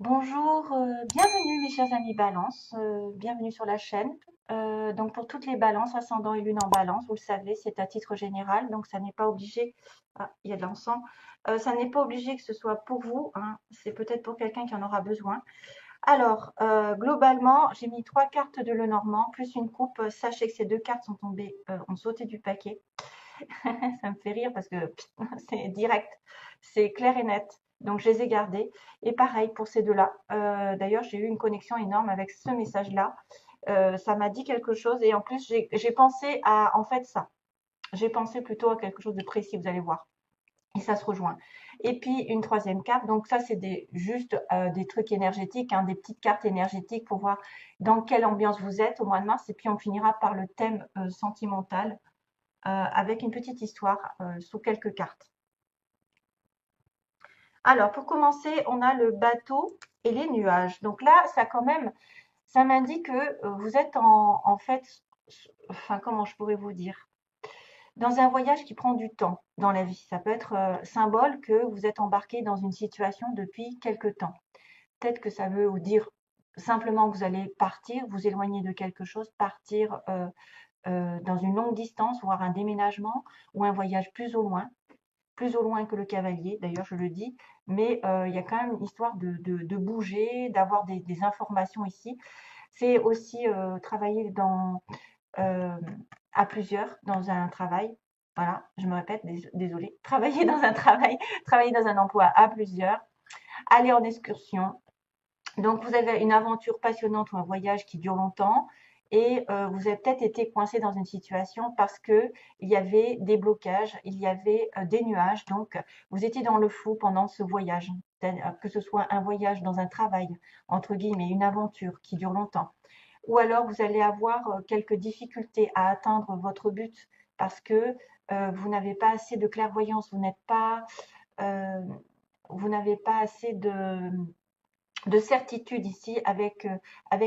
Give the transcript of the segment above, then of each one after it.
Bonjour, bienvenue mes chers amis Balance, bienvenue sur la chaîne. Donc pour toutes les balances, ascendant et lune en balance, vous le savez, c'est à titre général, donc ça n'est pas obligé, ah, il y a de l'encens. Ça n'est pas obligé que ce soit pour vous, hein, c'est peut-être pour quelqu'un qui en aura besoin. Alors, globalement, j'ai mis 3 cartes de Lenormand, plus une coupe. Sachez que ces 2 cartes sont tombées, ont sauté du paquet. Ça me fait rire parce que c'est direct, c'est clair et net. Donc, je les ai gardés. Et pareil pour ces deux-là. D'ailleurs, j'ai eu une connexion énorme avec ce message-là. Ça m'a dit quelque chose. Et en plus, j'ai pensé à, en fait, ça. J'ai pensé plutôt à quelque chose de précis, vous allez voir. Et ça se rejoint. Et puis, une troisième carte. Donc, ça, c'est juste des trucs énergétiques, hein, des petites cartes énergétiques pour voir dans quelle ambiance vous êtes au mois de mars. Et puis, on finira par le thème sentimental avec une petite histoire sous quelques cartes. Alors, pour commencer, on a le bateau et les nuages. Donc là, ça quand même, ça m'indique que vous êtes en fait, enfin, comment je pourrais vous dire, dans un voyage qui prend du temps dans la vie. Ça peut être symbole que vous êtes embarqué dans une situation depuis quelque temps. Peut-être que ça veut vous dire simplement que vous allez partir, vous éloigner de quelque chose, partir dans une longue distance, voire un déménagement ou un voyage plus au loin que le cavalier, d'ailleurs je le dis, mais il y a quand même une histoire de bouger, d'avoir des informations ici. C'est aussi travailler euh, à plusieurs dans un travail. Voilà, je me répète, désolé. Travailler dans un travail, travailler dans un emploi à plusieurs, aller en excursion, donc, vous avez une aventure passionnante ou un voyage qui dure longtemps et vous avez peut-être été coincé dans une situation parce que il y avait des blocages, il y avait des nuages. Donc, vous étiez dans le flou pendant ce voyage, que ce soit un voyage dans un travail, entre guillemets, une aventure qui dure longtemps. Ou alors, vous allez avoir quelques difficultés à atteindre votre but parce que vous n'avez pas assez de clairvoyance, euh, vous n'avez pas assez de certitude ici avec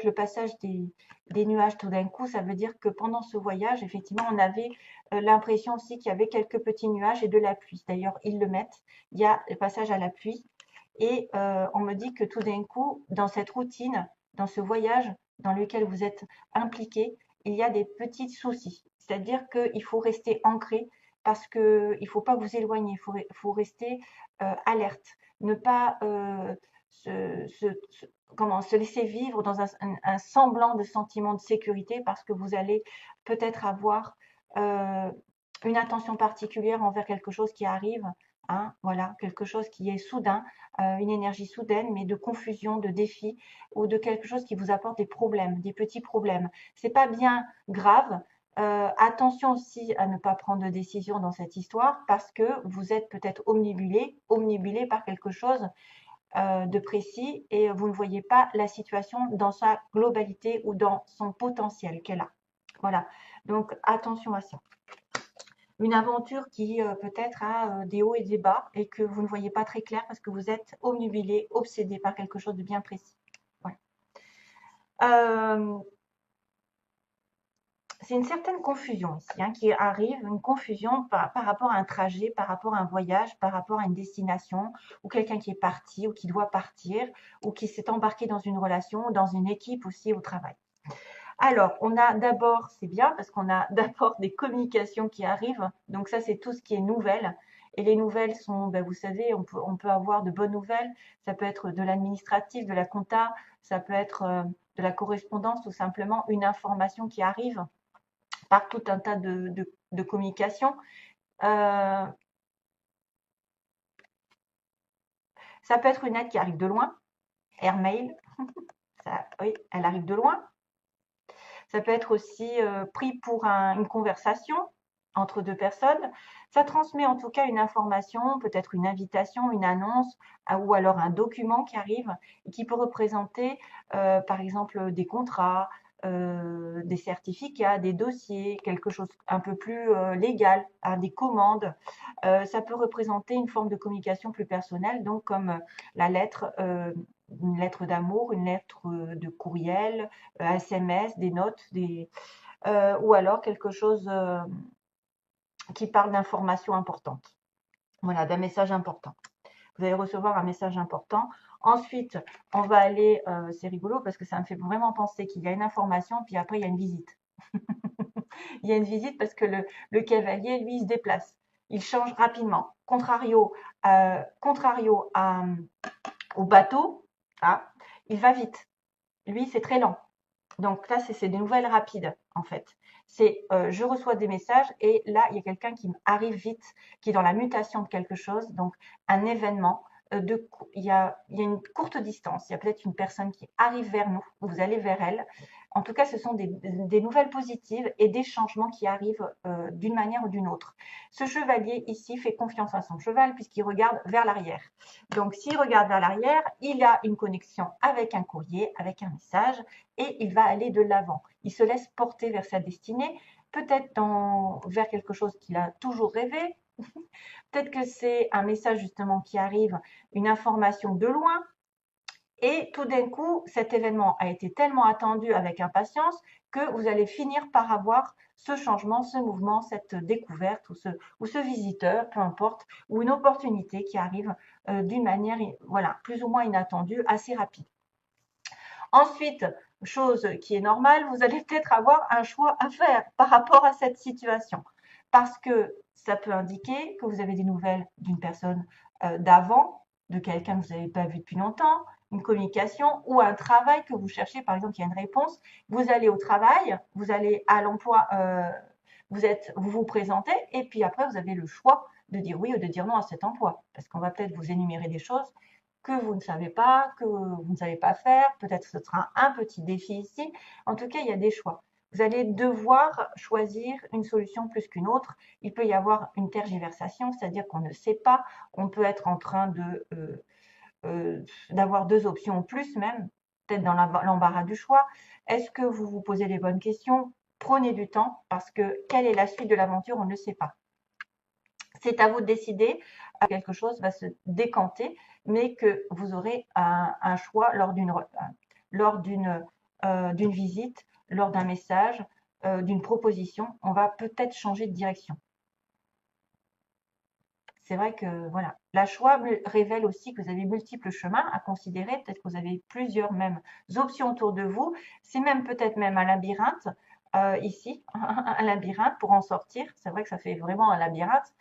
le passage des nuages tout d'un coup. Ça veut dire que pendant ce voyage, effectivement, on avait l'impression aussi qu'il y avait quelques petits nuages et de la pluie. D'ailleurs, ils le mettent. Il y a le passage à la pluie. Et on me dit que tout d'un coup, dans cette routine, dans ce voyage dans lequel vous êtes impliqué, il y a des petits soucis. C'est-à-dire qu'il faut rester ancré parce qu'il ne faut pas vous éloigner, faut rester alerte, ne pas se, se, comment, se laisser vivre dans un semblant de sentiment de sécurité parce que vous allez peut-être avoir euh, une attention particulière envers quelque chose qui arrive, hein, voilà, quelque chose qui est soudain, une énergie soudaine, mais de confusion, de défi ou de quelque chose qui vous apporte des problèmes, des petits problèmes. C'est pas bien grave. Attention aussi à ne pas prendre de décision dans cette histoire parce que vous êtes peut-être omnibulé par quelque chose de précis et vous ne voyez pas la situation dans sa globalité ou dans son potentiel qu'elle a. Voilà, donc attention à ça. Une aventure qui peut-être a des hauts et des bas et que vous ne voyez pas très clair parce que vous êtes omnibulé, obsédé par quelque chose de bien précis. Voilà. Euh, c'est une certaine confusion ici qui arrive, une confusion par rapport à un trajet, par rapport à un voyage, par rapport à une destination, ou quelqu'un qui est parti ou qui doit partir, ou qui s'est embarqué dans une relation, dans une équipe aussi au travail. Alors, on a d'abord, c'est bien parce qu'on a d'abord des communications qui arrivent. Donc ça, c'est tout ce qui est nouvelles. Et les nouvelles sont, ben, vous savez, on peut avoir de bonnes nouvelles. Ça peut être de l'administratif, de la compta, ça peut être de la correspondance, tout simplement une information qui arrive par tout un tas de communications. Euh, Ça peut être une aide qui arrive de loin, airmail, ça, oui, elle arrive de loin. Ça peut être aussi pris pour une conversation entre deux personnes. Ça transmet en tout cas une information, peut-être une invitation, une annonce, ou alors un document qui arrive et qui peut représenter, par exemple, des contrats, des certificats, des dossiers, quelque chose un peu plus légal, hein, des commandes. Ça peut représenter une forme de communication plus personnelle, donc comme la lettre, une lettre d'amour, une lettre de courriel, SMS, des notes, ou alors quelque chose qui parle d'informations importantes. Voilà, d'un message important. Vous allez recevoir un message important. Ensuite, on va aller, c'est rigolo parce que ça me fait vraiment penser qu'il y a une information, puis après il y a une visite. Il y a une visite parce que le cavalier, lui, il se déplace. Il change rapidement. Au bateau, ah, il va vite. Lui, c'est très lent. Donc là, c'est des nouvelles rapides, en fait. C'est je reçois des messages et là, il y a quelqu'un qui arrive vite, qui est dans la mutation de quelque chose, donc un événement. Il y a une courte distance, il y a peut-être une personne qui arrive vers nous, vous allez vers elle. En tout cas, ce sont des nouvelles positives et des changements qui arrivent d'une manière ou d'une autre. Ce chevalier ici fait confiance à son cheval puisqu'il regarde vers l'arrière. Donc, s'il regarde vers l'arrière, il a une connexion avec un courrier, avec un message, et il va aller de l'avant. Il se laisse porter vers sa destinée, peut-être vers quelque chose qu'il a toujours rêvé. Peut-être que c'est un message justement qui arrive, une information de loin. Et tout d'un coup, cet événement a été tellement attendu avec impatience que vous allez finir par avoir ce changement, ce mouvement, cette découverte ou ce visiteur, peu importe, ou une opportunité qui arrive d'une manière voilà, plus ou moins inattendue, assez rapide. Ensuite, chose qui est normale, vous allez peut-être avoir un choix à faire par rapport à cette situation. Parce que ça peut indiquer que vous avez des nouvelles d'une personne d'avant, de quelqu'un que vous n'avez pas vu depuis longtemps, une communication ou un travail que vous cherchez. Par exemple, il y a une réponse. Vous allez au travail, vous allez à l'emploi, vous vous présentez et puis après, vous avez le choix de dire oui ou de dire non à cet emploi. Parce qu'on va peut-être vous énumérer des choses que vous ne savez pas, que vous ne savez pas faire. Peut-être que ce sera un petit défi ici. En tout cas, il y a des choix. Vous allez devoir choisir une solution plus qu'une autre. Il peut y avoir une tergiversation, c'est-à-dire qu'on ne sait pas. On peut être en train d'avoir deux options ou plus même, peut-être dans l'embarras du choix. Est-ce que vous vous posez les bonnes questions? Prenez du temps parce que quelle est la suite de l'aventure? On ne sait pas. C'est à vous de décider. Quelque chose va se décanter, mais que vous aurez un choix lors d'une visite, lors d'un message, d'une proposition. On va peut-être changer de direction. C'est vrai que voilà, la choix révèle aussi que vous avez multiples chemins à considérer. Peut-être que vous avez plusieurs mêmes options autour de vous. C'est même peut-être même un labyrinthe ici, un labyrinthe pour en sortir. C'est vrai que ça fait vraiment un labyrinthe.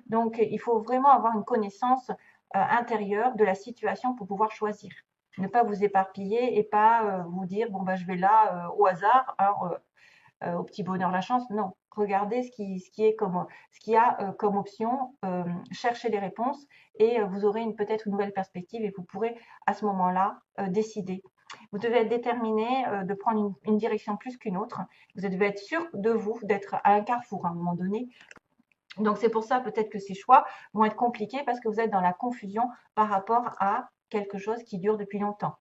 Donc, il faut vraiment avoir une connaissance intérieure de la situation pour pouvoir choisir. Ne pas vous éparpiller et pas vous dire, bon, bah, je vais là au hasard, hein, au petit bonheur la chance. Non, regardez ce qu'il y a comme option, cherchez les réponses et vous aurez peut-être une nouvelle perspective et vous pourrez à ce moment-là décider. Vous devez être déterminé de prendre une direction plus qu'une autre. Vous devez être sûr de vous, d'être à un carrefour à un moment donné. Donc c'est pour ça peut-être que ces choix vont être compliqués parce que vous êtes dans la confusion par rapport à quelque chose qui dure depuis longtemps.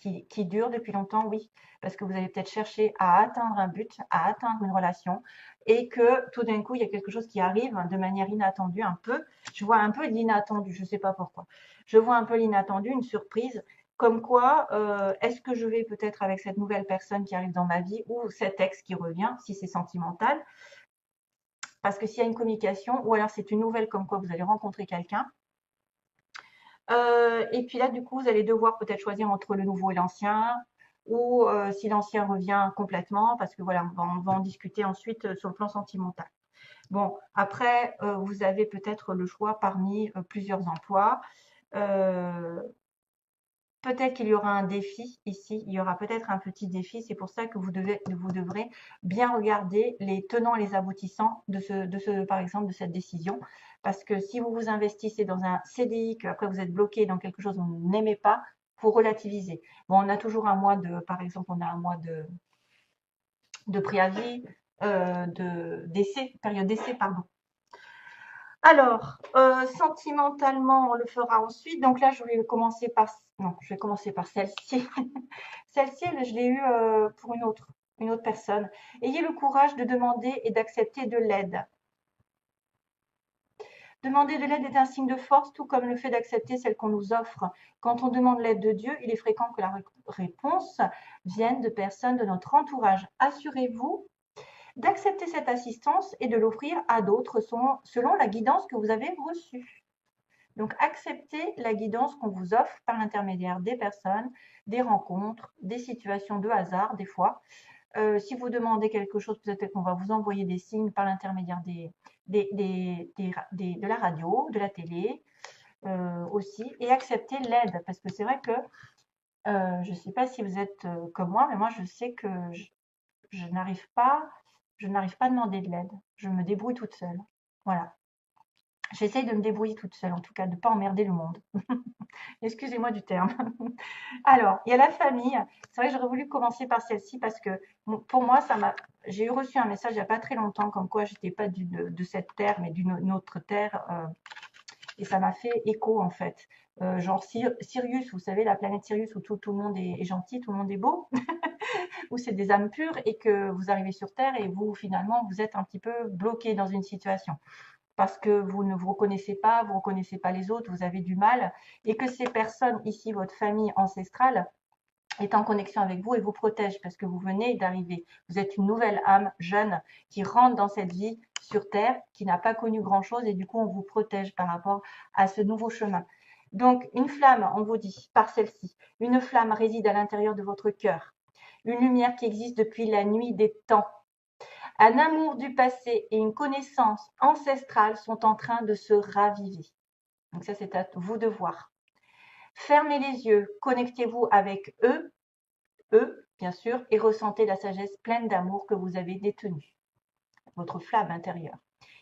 Qui dure depuis longtemps, oui, parce que vous allez peut-être chercher à atteindre un but, à atteindre une relation, et que tout d'un coup, il y a quelque chose qui arrive de manière inattendue un peu. Je vois un peu l'inattendu, je ne sais pas pourquoi. Je vois un peu l'inattendu, une surprise, comme quoi, est-ce que je vais peut-être avec cette nouvelle personne qui arrive dans ma vie, ou cet ex qui revient, si c'est sentimental, parce que s'il y a une communication, ou alors c'est une nouvelle comme quoi vous allez rencontrer quelqu'un, et puis là, du coup, vous allez devoir peut-être choisir entre le nouveau et l'ancien, ou si l'ancien revient complètement, parce que voilà, on va en discuter ensuite sur le plan sentimental. Bon, après, vous avez peut-être le choix parmi plusieurs emplois. Peut-être qu'il y aura un défi ici, il y aura peut-être un petit défi. C'est pour ça que vous devrez bien regarder les tenants et les aboutissants par exemple, de cette décision. Parce que si vous vous investissez dans un CDI, qu'après vous êtes bloqué dans quelque chose que vous n'aimez pas, faut relativiser. Bon, on a toujours par exemple, on a un mois de préavis, période d'essai, pardon. Alors, sentimentalement, on le fera ensuite. Donc là, je vais commencer par celle-ci. Celle-ci, je l'ai eue pour une autre personne. Ayez le courage de demander et d'accepter de l'aide. Demander de l'aide est un signe de force, tout comme le fait d'accepter celle qu'on nous offre. Quand on demande l'aide de Dieu, il est fréquent que la réponse vienne de personnes de notre entourage. Assurez-vous d'accepter cette assistance et de l'offrir à d'autres selon la guidance que vous avez reçue. Donc, acceptez la guidance qu'on vous offre par l'intermédiaire des personnes, des rencontres, des situations de hasard, des fois. Si vous demandez quelque chose, peut-être qu'on va vous envoyer des signes par l'intermédiaire de la radio, de la télé aussi, et accepter l'aide, parce que c'est vrai que je ne sais pas si vous êtes comme moi, mais moi je sais que je n'arrive pas, je n'arrive pas à demander de l'aide. Je me débrouille toute seule. Voilà. J'essaye de me débrouiller toute seule, en tout cas, de ne pas emmerder le monde. Excusez-moi du terme. Alors, il y a la famille. C'est vrai que j'aurais voulu commencer par celle-ci parce que pour moi, j'ai reçu un message il n'y a pas très longtemps comme quoi j'étais pas de cette terre, mais d'une autre terre. Et ça m'a fait écho en fait. Genre Sirius, vous savez, la planète Sirius où tout le monde est gentil, tout le monde est beau, où c'est des âmes pures et que vous arrivez sur Terre et vous, finalement, vous êtes un petit peu bloqué dans une situation parce que vous ne vous reconnaissez pas les autres, vous avez du mal et que ces personnes ici, votre famille ancestrale, est en connexion avec vous et vous protège parce que vous venez d'arriver. Vous êtes une nouvelle âme jeune qui rentre dans cette vie sur Terre, qui n'a pas connu grand-chose et du coup, on vous protège par rapport à ce nouveau chemin. Donc, une flamme, on vous dit, par celle-ci, une flamme réside à l'intérieur de votre cœur. Une lumière qui existe depuis la nuit des temps. Un amour du passé et une connaissance ancestrale sont en train de se raviver. Donc ça, c'est à vous de voir. Fermez les yeux, connectez-vous avec eux, bien sûr, et ressentez la sagesse pleine d'amour que vous avez détenue, votre flamme intérieure,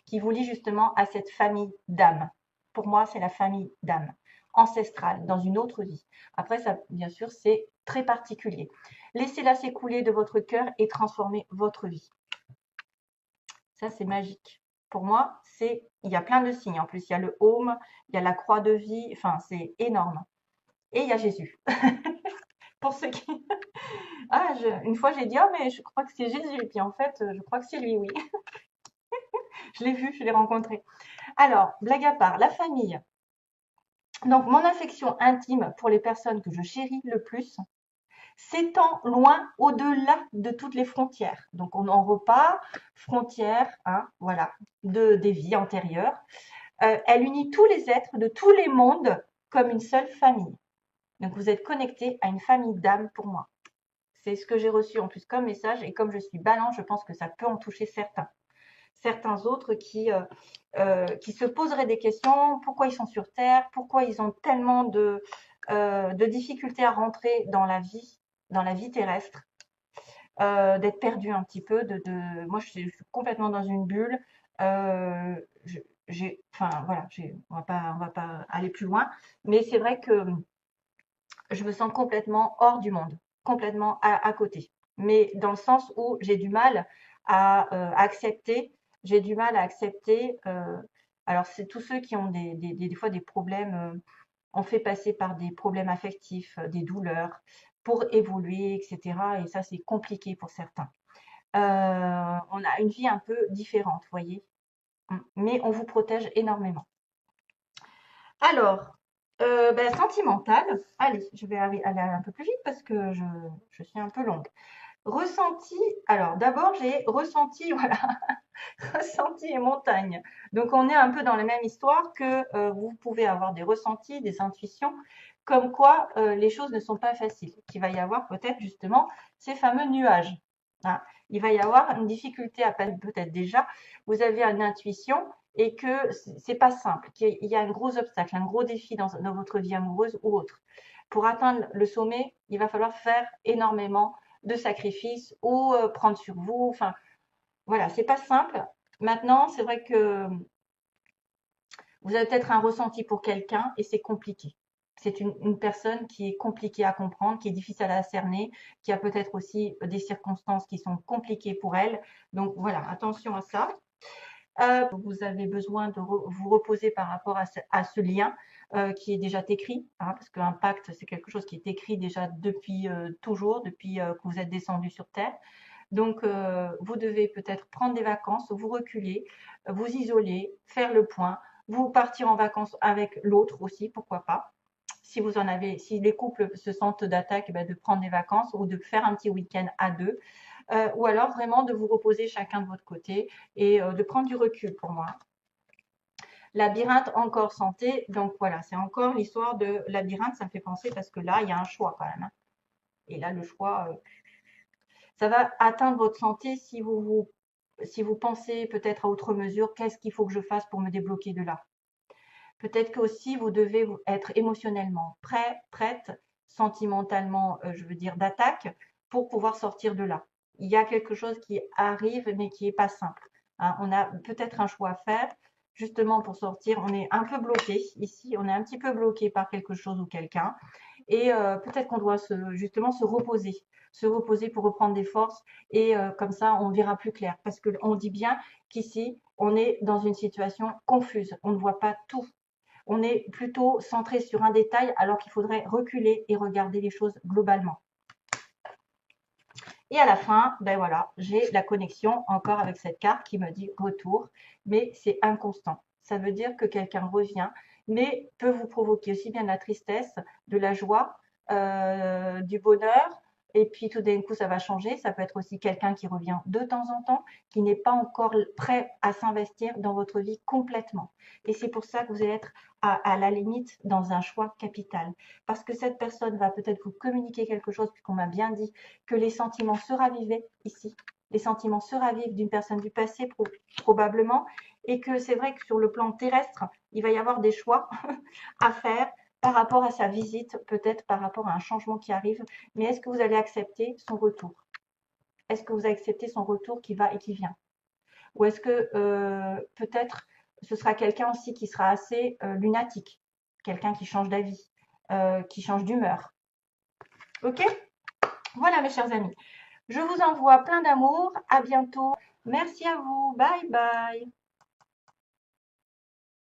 qui vous lie justement à cette famille d'âmes. Pour moi, c'est la famille d'âmes, ancestrale, dans une autre vie. Après, ça, bien sûr, c'est très particulier. Laissez-la s'écouler de votre cœur et transformer votre vie. Ça, c'est magique. Pour moi, il y a plein de signes. En plus, il y a le home, il y a la croix de vie, enfin, c'est énorme. Et il y a Jésus. Pour ceux qui, ah, une fois j'ai dit, ah, mais je crois que c'est Jésus. Et puis en fait, je crois que c'est lui, oui. Je l'ai vu, je l'ai rencontré. Alors, blague à part, la famille. Donc, mon affection intime pour les personnes que je chéris le plus s'étend loin au-delà de toutes les frontières. Donc, on en repart, frontières, hein, voilà, des vies antérieures. Elle unit tous les êtres de tous les mondes comme une seule famille. Donc, vous êtes connectés à une famille d'âmes pour moi. C'est ce que j'ai reçu en plus comme message et comme je suis balance, je pense que ça peut en toucher certains autres qui se poseraient des questions, pourquoi ils sont sur Terre, pourquoi ils ont tellement de difficultés à rentrer dans la vie terrestre, d'être perdus un petit peu. Moi, je suis complètement dans une bulle. Euh, enfin voilà, on va pas aller plus loin, mais c'est vrai que je me sens complètement hors du monde, complètement à côté. Mais dans le sens où j'ai du mal à accepter, j'ai du mal à accepter. Alors, c'est tous ceux qui ont des fois des problèmes, on fait passer par des problèmes affectifs, des douleurs pour évoluer, etc. Et ça, c'est compliqué pour certains. On a une vie un peu différente, vous voyez. Mais on vous protège énormément. Alors, sentimental. Allez, je vais aller un peu plus vite parce que je suis un peu longue. Ressenti. Alors, d'abord, j'ai ressenti, voilà, ressenti et montagne. Donc, on est un peu dans la même histoire que vous pouvez avoir des ressentis, des intuitions, comme quoi les choses ne sont pas faciles. Qu'il va y avoir peut-être justement ces fameux nuages. Hein. Il va y avoir une difficulté à peine, peut-être déjà. Vous avez une intuition et que c'est pas simple, qu'il y a un gros obstacle, un gros défi dans votre vie amoureuse ou autre. Pour atteindre le sommet, il va falloir faire énormément de sacrifices ou prendre sur vous. Enfin, voilà, c'est pas simple. Maintenant, c'est vrai que vous avez peut-être un ressenti pour quelqu'un et c'est compliqué. C'est une personne qui est compliquée à comprendre, qui est difficile à cerner, qui a peut-être aussi des circonstances qui sont compliquées pour elle. Donc voilà, attention à ça. Vous avez besoin de vous reposer par rapport à ce lien qui est déjà écrit, hein, parce qu'un pacte, c'est quelque chose qui est écrit déjà depuis toujours, depuis que vous êtes descendu sur Terre. Donc, vous devez peut-être prendre des vacances, vous reculer, vous isoler, faire le point, vous partir en vacances avec l'autre aussi, pourquoi pas. Si vous en avez, si les couples se sentent d'attaque, de prendre des vacances ou de faire un petit week-end à deux, ou alors vraiment de vous reposer chacun de votre côté et de prendre du recul pour moi. Labyrinthe, encore santé. Donc voilà, c'est encore l'histoire de labyrinthe. Ça me fait penser parce que là, il y a un choix quand même, hein. Et là, le choix, ça va atteindre votre santé si vous pensez peut-être à outre mesure, qu'est-ce qu'il faut que je fasse pour me débloquer de là? Peut-être que aussi vous devez être émotionnellement prêt, prête, sentimentalement, je veux dire, d'attaque pour pouvoir sortir de là. Il y a quelque chose qui arrive, mais qui n'est pas simple, hein. On a peut-être un choix à faire, justement pour sortir. On est un peu bloqué ici, on est un petit peu bloqué par quelque chose ou quelqu'un. Et peut-être qu'on doit justement se reposer pour reprendre des forces. Et comme ça, on verra plus clair. Parce qu'on dit bien qu'ici, on est dans une situation confuse. On ne voit pas tout. On est plutôt centré sur un détail alors qu'il faudrait reculer et regarder les choses globalement. Et à la fin, ben voilà, j'ai la connexion encore avec cette carte qui me dit retour, mais c'est inconstant. Ça veut dire que quelqu'un revient, mais peut vous provoquer aussi bien de la tristesse, de la joie, du bonheur, et puis tout d'un coup ça va changer. Ça peut être aussi quelqu'un qui revient de temps en temps, qui n'est pas encore prêt à s'investir dans votre vie complètement. Et c'est pour ça que vous allez être à la limite dans un choix capital. Parce que cette personne va peut-être vous communiquer quelque chose, puisqu'on m'a bien dit que les sentiments se ravivaient ici. Les sentiments se ravivent d'une personne du passé probablement, et que c'est vrai que sur le plan terrestre, il va y avoir des choix à faire par rapport à sa visite, peut-être par rapport à un changement qui arrive, mais est-ce que vous allez accepter son retour? Est-ce que vous acceptez son retour qui va et qui vient? Ou est-ce que peut-être ce sera quelqu'un aussi qui sera assez lunatique, quelqu'un qui change d'avis, qui change d'humeur? Ok? Voilà mes chers amis. Je vous envoie plein d'amour. À bientôt. Merci à vous. Bye bye.